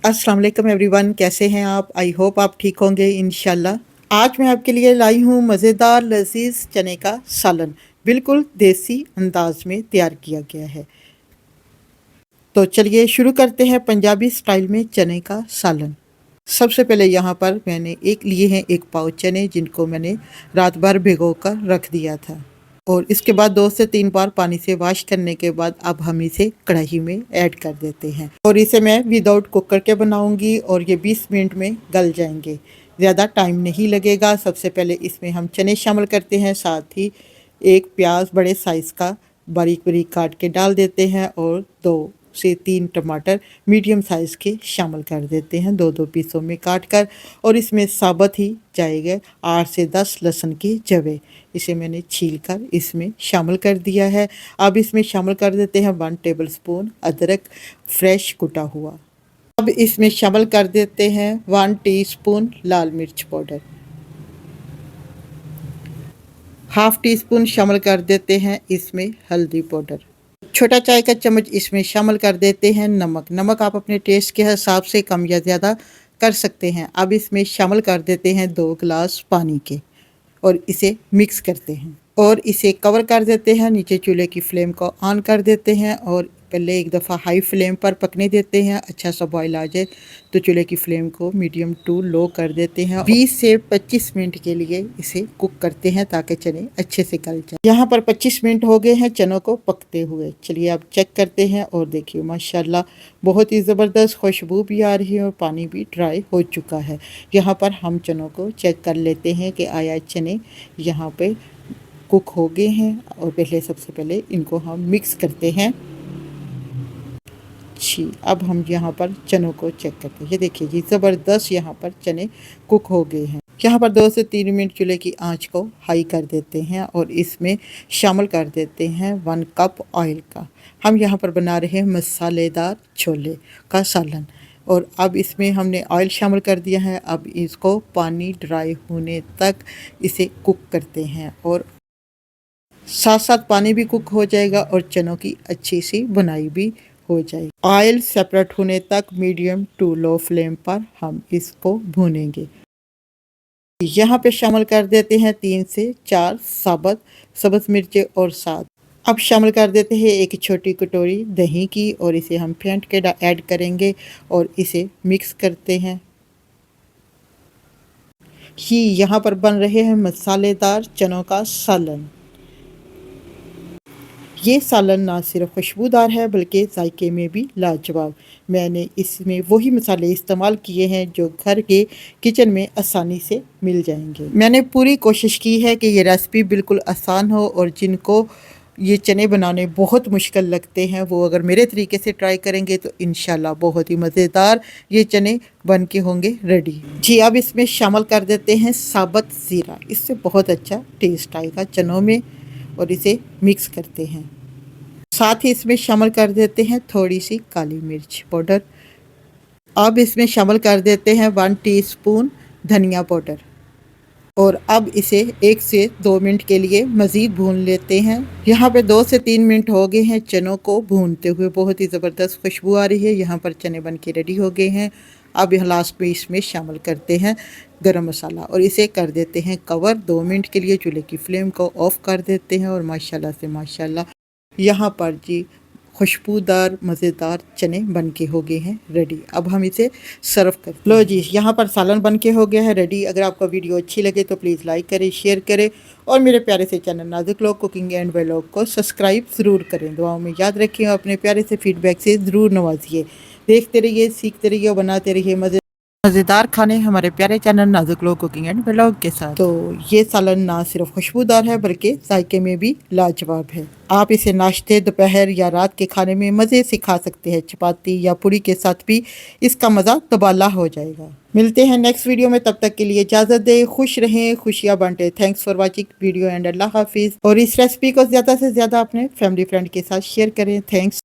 अस्सलाम वालेकुम एवरीवन, कैसे हैं आप? आई होप आप ठीक होंगे इंशाल्लाह। आज मैं आपके लिए लाई हूँ मज़ेदार लज़ीज़ चने का सालन, बिल्कुल देसी अंदाज में तैयार किया गया है। तो चलिए शुरू करते हैं पंजाबी स्टाइल में चने का सालन। सबसे पहले यहाँ पर मैंने एक पाव चने, जिनको मैंने रात भर भिगो कर रख दिया था। और इसके बाद 2 से 3 बार पानी से वॉश करने के बाद अब हम इसे कढ़ाई में ऐड कर देते हैं और इसे मैं विदाउट कुकर के बनाऊंगी और ये 20 मिनट में गल जाएंगे। ज़्यादा टाइम नहीं लगेगा। सबसे पहले इसमें हम चने शामिल करते हैं, साथ ही एक प्याज बड़े साइज़ का बारीक बारीक काट के डाल देते हैं और 2 से 3 टमाटर मीडियम साइज़ के शामिल कर देते हैं, 2-2 पीसों में काट कर। और इसमें साबुत ही जाएगा 8 से 10 लहसुन के जवे, इसे मैंने छील कर इसमें शामिल कर दिया है। अब इसमें शामिल कर देते हैं 1 टेबलस्पून अदरक फ्रेश कुटा हुआ। अब इसमें शामिल कर देते हैं 1 टीस्पून लाल मिर्च पाउडर, हाफ टी स्पून शामिल कर देते हैं इसमें हल्दी पाउडर, छोटा चाय का चम्मच इसमें शामिल कर देते हैं नमक आप अपने टेस्ट के हिसाब से कम या ज़्यादा कर सकते हैं। अब इसमें शामिल कर देते हैं 2 गिलास पानी के और इसे मिक्स करते हैं और इसे कवर कर देते हैं। नीचे चूल्हे की फ्लेम को ऑन कर देते हैं और पहले एक दफ़ा हाई फ्लेम पर पकने देते हैं। अच्छा सा बॉईल आ जाए तो चूल्हे की फ्लेम को मीडियम टू लो कर देते हैं। 20 से 25 मिनट के लिए इसे कुक करते हैं ताकि चने अच्छे से गल जाए। यहाँ पर 25 मिनट हो गए हैं चनों को पकते हुए। चलिए अब चेक करते हैं और देखिए माशाल्लाह बहुत ही ज़बरदस्त खुशबू भी आ रही है और पानी भी ड्राई हो चुका है। यहाँ पर हम चनों को चेक कर लेते हैं कि आया चने यहाँ पे कुक हो गए हैं। और सबसे पहले इनको हम मिक्स करते हैं। जी, अब हम यहाँ पर चनों को चेक करते हैं। ये देखिए जी, ज़बरदस्त यहाँ पर चने कुक हो गए हैं। यहाँ पर 2 से 3 मिनट चूल्हे की आंच को हाई कर देते हैं और इसमें शामिल कर देते हैं 1 कप ऑयल का। हम यहाँ पर बना रहे हैं मसालेदार छोले का सालन और अब इसमें हमने ऑयल शामिल कर दिया है। अब इसको पानी ड्राई होने तक इसे कुक करते हैं और साथ साथ पानी भी कुक हो जाएगा और चनों की अच्छी सी बुनाई भी हो जाएगी। ऑयल सेपरेट होने तक मीडियम टू लो फ्लेम पर हम इसको भूनेंगे। यहाँ पे शामिल कर देते हैं 3 से 4 साबुत सब्ज़ मिर्चें और साथ अब शामिल कर देते हैं 1 छोटी कटोरी दही की और इसे हम फेंट के ऐड करेंगे और इसे मिक्स करते हैं। ही यहाँ पर बन रहे हैं मसालेदार चनों का सालन। ये सालन ना सिर्फ खुशबूदार है बल्कि जायके में भी लाजवाब। मैंने इसमें वही मसाले इस्तेमाल किए हैं जो घर के किचन में आसानी से मिल जाएंगे। मैंने पूरी कोशिश की है कि ये रेसिपी बिल्कुल आसान हो और जिनको ये चने बनाने बहुत मुश्किल लगते हैं वो अगर मेरे तरीके से ट्राई करेंगे तो इंशाल्लाह बहुत ही मज़ेदार ये चने बन के होंगे रेडी। जी, अब इसमें शामिल कर देते हैं साबुत ज़ीरा, इससे बहुत अच्छा टेस्ट आएगा चनों में और इसे मिक्स करते हैं। साथ ही इसमें शामिल कर देते हैं थोड़ी सी काली मिर्च पाउडर। अब इसमें शामिल कर देते हैं 1 टीस्पून धनिया पाउडर और अब इसे 1 से 2 मिनट के लिए मज़ीद भून लेते हैं। यहाँ पे 2 से 3 मिनट हो गए हैं चनों को भूनते हुए। बहुत ही ज़बरदस्त खुशबू आ रही है। यहाँ पर चने बन के रेडी हो गए हैं। अब यहाँ लास्ट में इसमें शामिल करते हैं गरम मसाला और इसे कर देते हैं कवर। 2 मिनट के लिए चूल्हे की फ्लेम को ऑफ़ कर देते हैं और माशाल्लाह से माशाल्लाह यहाँ पर जी खुशबूदार मज़ेदार चने बन के हो गए हैं रेडी। अब हम इसे सर्व कर लो जी। यहाँ पर सालन बन के हो गया है रेडी। अगर आपको वीडियो अच्छी लगे तो प्लीज़ लाइक करें, शेयर करें और मेरे प्यारे से चैनल नाजुक लोग कुकिंग एंड व्लॉग को सब्सक्राइब ज़रूर करें। दुआओं में याद रखें, अपने प्यारे से फीडबैक से ज़रूर नवाजिए। देखते रहिए, सीखते रहिए और बनाते रहिए मज़ेदार खाने हमारे प्यारे चैनल नाजुक लोग कुकिंग एंड व्लॉग के साथ। तो ये सालन ना सिर्फ खुशबूदार है बल्कि जायके में भी लाजवाब है। आप इसे नाश्ते, दोपहर या रात के खाने में मज़े से खा सकते हैं। चपाती या पूरी के साथ भी इसका मज़ा तबाला हो जाएगा। मिलते हैं नेक्स्ट वीडियो में, तब तक के लिए इजाज़त दें। खुश रहें, खुशियाँ बांटें। Thanks for watching video and अल्लाह हाफिज़। और इस रेसिपी को ज़्यादा से ज़्यादा अपने फैमिली फ्रेंड के साथ शेयर करें। थैंक्स।